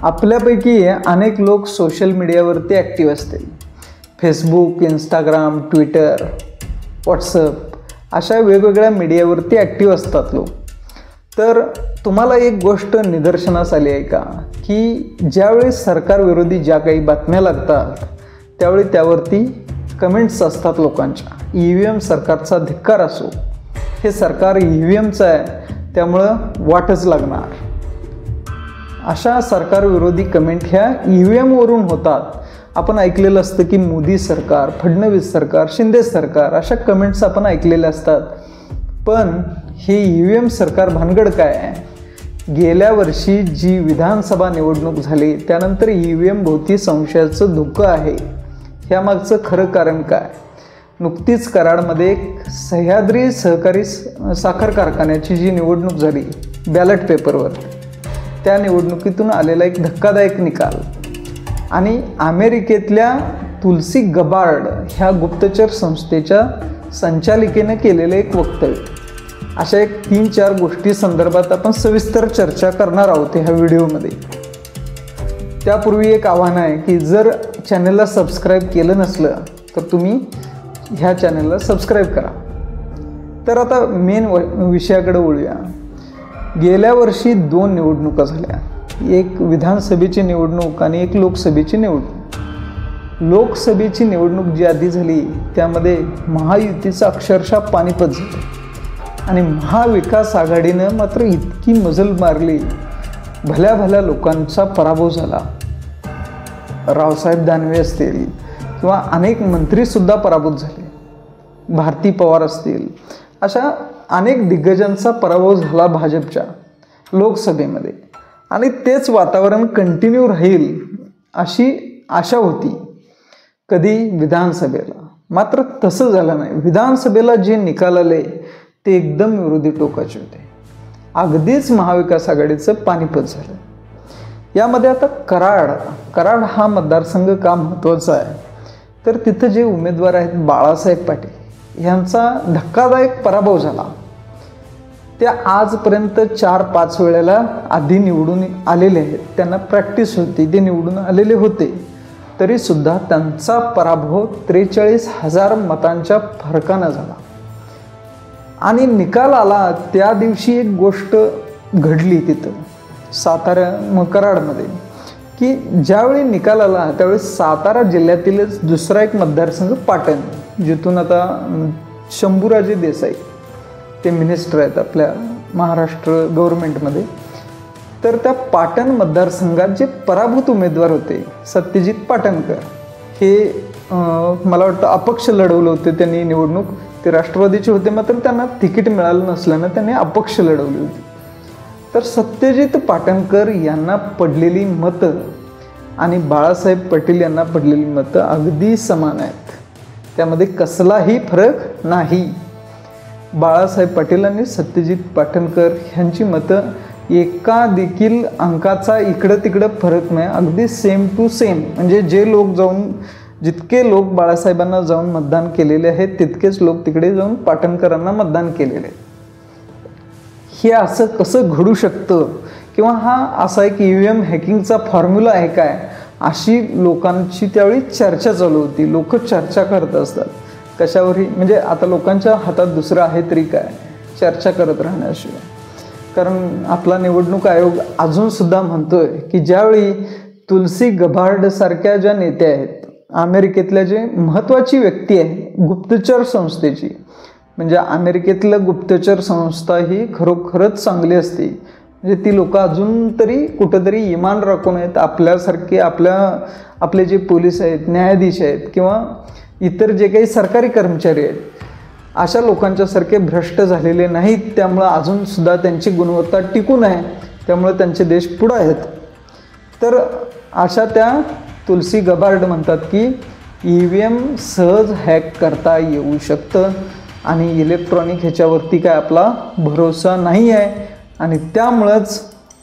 आपल्यापैकी अनेक लोक सोशल मीडियावरती ॲक्टिव्ह असतील. फेसबुक, इंस्टाग्राम, ट्विटर, व्हॉट्सअप अशा वेगवेगळ्या मीडियावरती ॲक्टिव्ह असतात लोक. तर तुम्हाला एक गोष्ट निदर्शनास आली आहे का की ज्यावेळी सरकारविरोधी ज्या काही बातम्या लागतात त्यावेळी त्यावरती कमेंट्स असतात लोकांच्या. EVM सरकारचा धिक्कार असो, हे सरकार EVMचं आहे त्यामुळं वाटच लागणार, अशा सरकारविरोधी कमेंट ह्या EVMवरून होतात. आपण ऐकलेलं असतं की मोदी सरकार, फडणवीस सरकार, शिंदे सरकार अशा कमेंट्स आपण ऐकलेल्या असतात. पण हे EVM सरकार भानगड काय आहे? गेल्या वर्षी जी विधानसभा निवडणूक झाली त्यानंतर EVM भोवती संशयाचं धुकं आहे. ह्यामागचं खरं कारण काय? नुकतीच कराडमध्ये सह्याद्री सहकारी साखर कारखान्याची जी निवडणूक झाली बॅलेट पेपरवर, त्या निवडणुकीतून आलेला एक धक्कादायक निकाल आणि अमेरिकेतल्या तुलसी गबार्ड ह्या गुप्तचर संस्थेच्या संचालिकेनं केलेलं एक वक्तव्य, अशा एक 3-4 गोष्टी संदर्भात आपण सविस्तर चर्चा करणार आहोत ह्या व्हिडिओमध्ये. त्यापूर्वी एक आव्हान आहे की जर चॅनलला सबस्क्राईब केलं नसलं तर तुम्ही ह्या चॅनलला सबस्क्राईब करा. तर आता मेन विषयाकडे वळूया. गेल्या वर्षी 2 निवडणुका झाल्या, एक विधानसभेची निवडणूक आणि एक लोकसभेची निवडणूक. लोकसभेची निवडणूक जी आधी झाली त्यामध्ये महायुतीचं अक्षरशः पानिपत झालं आणि महाविकास आघाडीनं मात्र इतकी मजल मारली, भल्या भल्या लोकांचा पराभव झाला. रावसाहेब दानवे असतील किंवा अनेक मंत्रीसुद्धा पराभूत झाले, भारती पवार असतील, अशा अनेक दिग्गजांचा पराभव झाला भाजपच्या लोकसभेमध्ये. आणि तेच वातावरण कंटिन्यू राहील अशी आशा होती कधी विधानसभेला. मात्र तसं झालं नाही. विधानसभेला जे निकाल आले ते एकदम विरोधी टोकाचे होते. अगदीच महाविकास आघाडीचं पानिपत झालं. यामध्ये आता कराड हा मतदारसंघ का महत्त्वाचा आहे तर तिथं जे उमेदवार आहेत बाळासाहेब पाटील यांचा धक्कादायक पराभव झाला. त्या आजपर्यंत 4-5 वेळेला आधी निवडून आलेले आहेत, त्यांना प्रॅक्टिस होती, ते निवडून आलेले होते, तरीसुद्धा त्यांचा पराभव 43,000 मतांच्या फरकानं झाला. आणि निकाल आला त्या दिवशी एक गोष्ट घडली तिथं कराडमध्ये की ज्यावेळी निकाल आला त्यावेळी सातारा जिल्ह्यातीलच दुसरा एक मतदारसंघ पाटण, जिथून आता शंभूराजे देसाई ते मिनिस्टर आहेत आपल्या महाराष्ट्र गव्हर्नमेंटमध्ये, तर त्या पाटण मतदारसंघात जे पराभूत उमेदवार होते सत्यजित पाटणकर, हे मला वाटतं अपक्ष लढवलं होते त्यांनी निवडणूक. ते राष्ट्रवादीचे होते, मात्र त्यांना तिकीट मिळालं नसल्यानं त्यांनी अपक्ष लढवली होती. तर सत्यजित पाटणकर यांना पडलेली मतं आणि बाळासाहेब पाटील यांना पडलेली मतं अगदी समान आहेत, त्यामध्ये कसलाही फरक नाही. बाळासाहेब पाटील आणि सत्यजित पाटणकर ह्यांची मतं एका देखील अंकाचा इकडं तिकडं फरक नाही, अगदी सेम टू सेम. म्हणजे जितके लोक बाळासाहेबांना जाऊन मतदान केलेले आहेत तितकेच लोक तिकडे जाऊन पाटणकरांना मतदान केलेले आहेत. हे असं कसं घडू शकतं किंवा हा असा एक EVM हॅकिंगचा फॉर्म्युला आहे काय, अशी लोकांची त्यावेळी चर्चा चालू होती. लोक चर्चा करत असतात कशावरही, म्हणजे आता लोकांच्या हातात दुसरं आहे तरी काय चर्चा करत राहण्याशिवाय. कारण आपला निवडणूक आयोग अजूनसुद्धा म्हणतोय की ज्यावेळी तुलसी गबार्ड सारख्या ज्या नेत्या आहेत, अमेरिकेतल्या जे महत्त्वाची व्यक्ती आहे गुप्तचर संस्थेची, म्हणजे अमेरिकेतलं गुप्तचर संस्था ही खरोखरच चांगली असते. म्हणजे ती लोक अजून तरी कुठंतरी इमान राखून आहेत आपल्यासारखे, आपले जे पोलीस आहेत, न्यायाधीश आहेत किंवा इतर जे काही सरकारी कर्मचारी आहेत, अशा लोकांच्यासारखे भ्रष्ट झालेले नाहीत. त्यामुळं अजूनसुद्धा त्यांची गुणवत्ता टिकून आहे, त्यामुळे त्यांचे देश पुढे आहेत. तर अशा त्या तुलसी गबार्ड म्हणतात की EVM सहज हॅक करता येऊ शकतं आणि इलेक्ट्रॉनिक ह्याच्यावरती काय आपला भरोसा नाही आहे आणि त्यामुळंच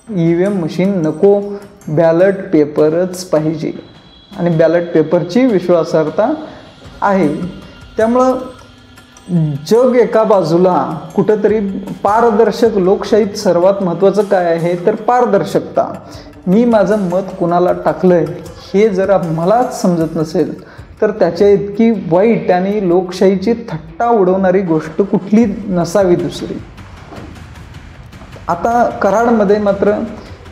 EVM मशीन नको, बॅलेट पेपरच पाहिजे आणि बॅलेट पेपरची विश्वासार्हता आहे. त्यामुळं जग एका बाजूला कुठंतरी पारदर्शक, लोकशाहीत सर्वात महत्त्वाचं काय आहे तर पारदर्शकता. मी माझं मत कुणाला टाकलंय हे जर मलाच समजत नसेल तर त्याच्या इतकी वाईट आणि लोकशाहीची थट्टा उडवणारी गोष्ट कुठली नसावी दुसरी. आता कराडमध्ये मात्र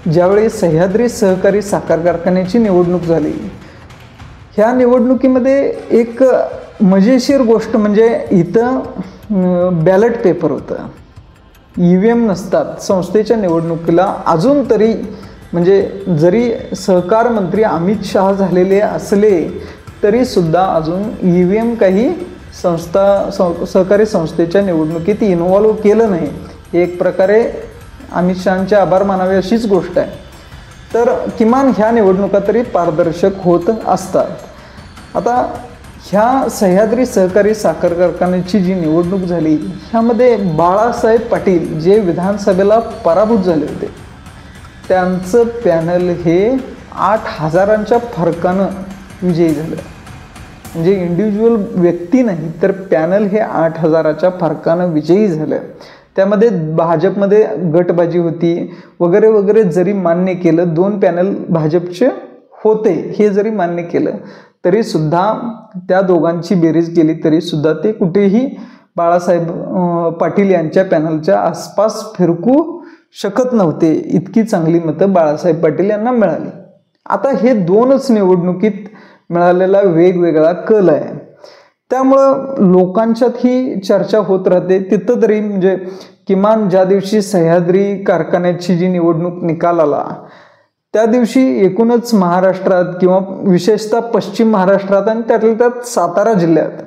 ज्यावेळी सह्याद्री सहकारी साखर कारखान्याची निवडणूक झाली, ह्या निवडणुकीमध्ये एक मजेशीर गोष्ट म्हणजे इथं बॅलेट पेपर होतं, EVM नसतात. संस्थेच्या निवडणुकीला अजून तरी म्हणजे जरी सहकार मंत्री अमित शहा झालेले असले तरीसुद्धा अजून EVM काही सहकारी संस्थेच्या निवडणुकीत इन्व्हॉल्व केलं नाही. एक प्रकारे अमित शहांचे आभार मानावे अशीच गोष्ट आहे. तर किमान ह्या निवडणुका तरी पारदर्शक होत असतात. आता ह्या सह्याद्री सहकारी साखर कारखान्याची जी निवडणूक झाली ह्यामध्ये बाळासाहेब पाटील जे विधानसभेला पराभूत झाले होते, त्यांचं पॅनल हे 8,000च्या फरकानं विजयी झालं. म्हणजे इंडिव्हिज्युअल व्यक्ती नाही तर पॅनल हे 8,000च्या फरकानं विजयी झालं. त्यामध्ये भाजपमध्ये गटबाजी होती वगैरे वगैरे जरी मान्य केलं, 2 पॅनल भाजपचे होते हे जरी मान्य केलं तरीसुद्धा त्या दोघांची बेरीज केली तरीसुद्धा ते कुठेही बाळासाहेब पाटील यांच्या पॅनलच्या आसपास फिरकू शकत नव्हते. इतकी चांगली मतं बाळासाहेब पाटील यांना मिळाली. आता हे 2च निवडणुकीत मिळालेला वेगवेगळा कल आहे. त्यामुळं लोकांच्यात ही चर्चा होत राहते. तिथं तरी म्हणजे किमान ज्या दिवशी सह्याद्री कारखान्याची जी निवडणूक निकाल आला त्या दिवशी एकूणच महाराष्ट्रात किंवा विशेषतः पश्चिम महाराष्ट्रात आणि त्यातल्या त्यात सातारा जिल्ह्यात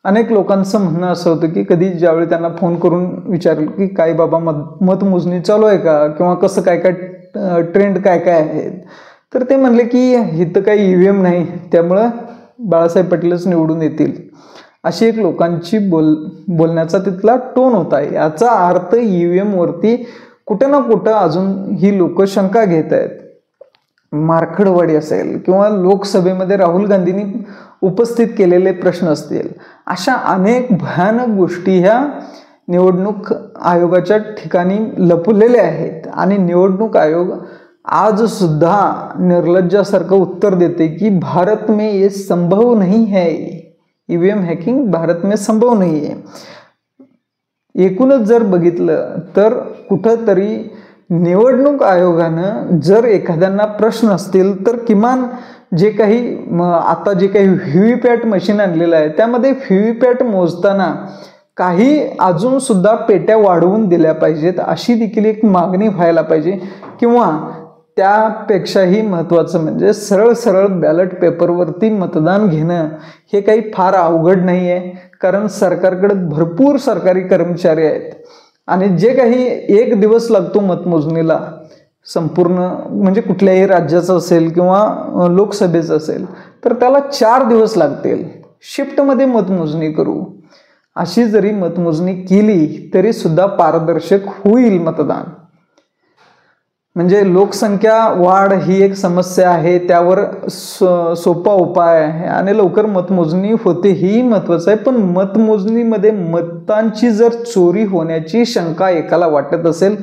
अनेक लोकांचं म्हणणं असं होतं की कधी ज्यावेळी त्यांना फोन करून विचारलं की काय बाबा मतमोजणी चालू आहे का किंवा कसं काय काय ट्रेंड काय काय आहेत, तर ते म्हणले की इथं काही EVM नाही त्यामुळं बाळासाहेब पाटीलच निवडून येतील. अशी एक लोकांची बोलण्याचा तिथला टोन होता. याचा अर्थ EVM वरती कुठं ना कुठं अजून ही लोक शंका घेत आहेत. मार्कडवाडी असेल किंवा लोकसभेमध्ये राहुल गांधींनी उपस्थित केलेले प्रश्न असतील, अशा अनेक भयानक गोष्टी ह्या निवडणूक आयोगाच्या ठिकाणी लपलेल्या आहेत. आणि निवडणूक आयोग आज सुद्धा निर्लज्जासारखं उत्तर देते की भारत में ये संभव नहीं है, EVM हॅकिंग भारत में संभव नहीं है. एकूणच जर बघितलं तर कुठंतरी निवडणूक आयोगानं जर एखाद्यांना प्रश्न असतील तर किमान जे काही आता जे काही व्हीव्हीपॅट मशीन आणलेलं आहे त्यामध्ये व्हीव्हीपॅट मोजताना काही अजून सुद्धा पेट्या वाढवून दिल्या पाहिजेत अशी देखील एक मागणी व्हायला पाहिजे. किंवा त्यापेक्षाही महत्त्वाचं म्हणजे सरळ सरळ बॅलेट पेपरवरती मतदान घेणं हे काही फार अवघड नाही आहे. कारण सरकारकडे भरपूर सरकारी कर्मचारी आहेत आणि जे काही 1 दिवस लागतो मतमोजणीला संपूर्ण म्हणजे कुठल्याही राज्याचं असेल किंवा लोकसभेचं असेल तर त्याला 4 दिवस लागतील. शिफ्टमध्ये मतमोजणी करू अशी जरी मतमोजणी केली तरी सुद्धा पारदर्शक होईल मतदान. म्हणजे लोकसंख्या वाढ ही एक समस्या आहे, त्यावर सोपा उपाय आहे आणि लवकर मतमोजणी होते ही महत्त्वाचं आहे. पण मतमोजणीमध्ये मतांची जर चोरी होण्याची शंका एकाला वाटत असेल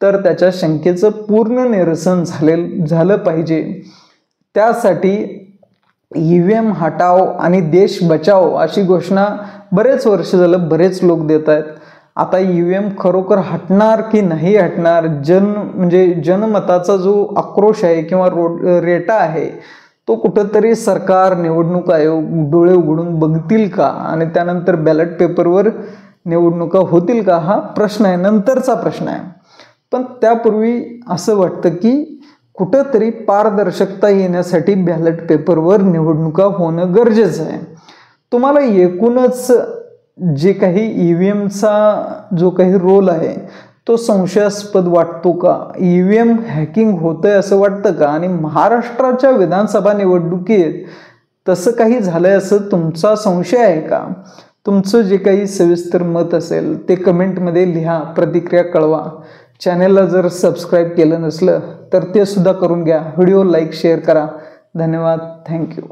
तर त्याच्या शंकेचं पूर्ण निरसन झालं पाहिजे. त्यासाठी EVM हटाव आणि देश बचाव अशी घोषणा बरेच वर्ष झालं बरेच लोक देत आहेत. आता EVM खरोखर हटणार की नाही हटणार, म्हणजे जनमताचा जो आक्रोश आहे किंवा रेटा आहे तो कुठंतरी सरकार निवडणूक आयोग डोळे उघडून बघतील का आणि त्यानंतर बॅलेट पेपरवर निवडणुका होतील का हा प्रश्न आहे, नंतरचा प्रश्न आहे. पण त्यापूर्वी असं वाटतं की कुठंतरी पारदर्शकता येण्यासाठी बॅलेट पेपरवर निवडणुका होणं गरजेचं आहे. तुम्हाला एकूणच जे काही EVMचा जो काही रोल आहे तो संशयास्पद वाटतो का? EVM हॅकिंग होतंय असं वाटतं का? आणि महाराष्ट्राच्या विधानसभा निवडणुकीत तसं काही झालंय असं तुमचा संशय आहे का? तुमचं जे काही सविस्तर मत असेल ते कमेंटमध्ये लिहा, प्रतिक्रिया कळवा. चॅनेलला जर सबस्क्राईब केलं नसलं तर ते सुद्धा करून घ्या. व्हिडिओ लाईक शेअर करा. धन्यवाद. थँक्यू.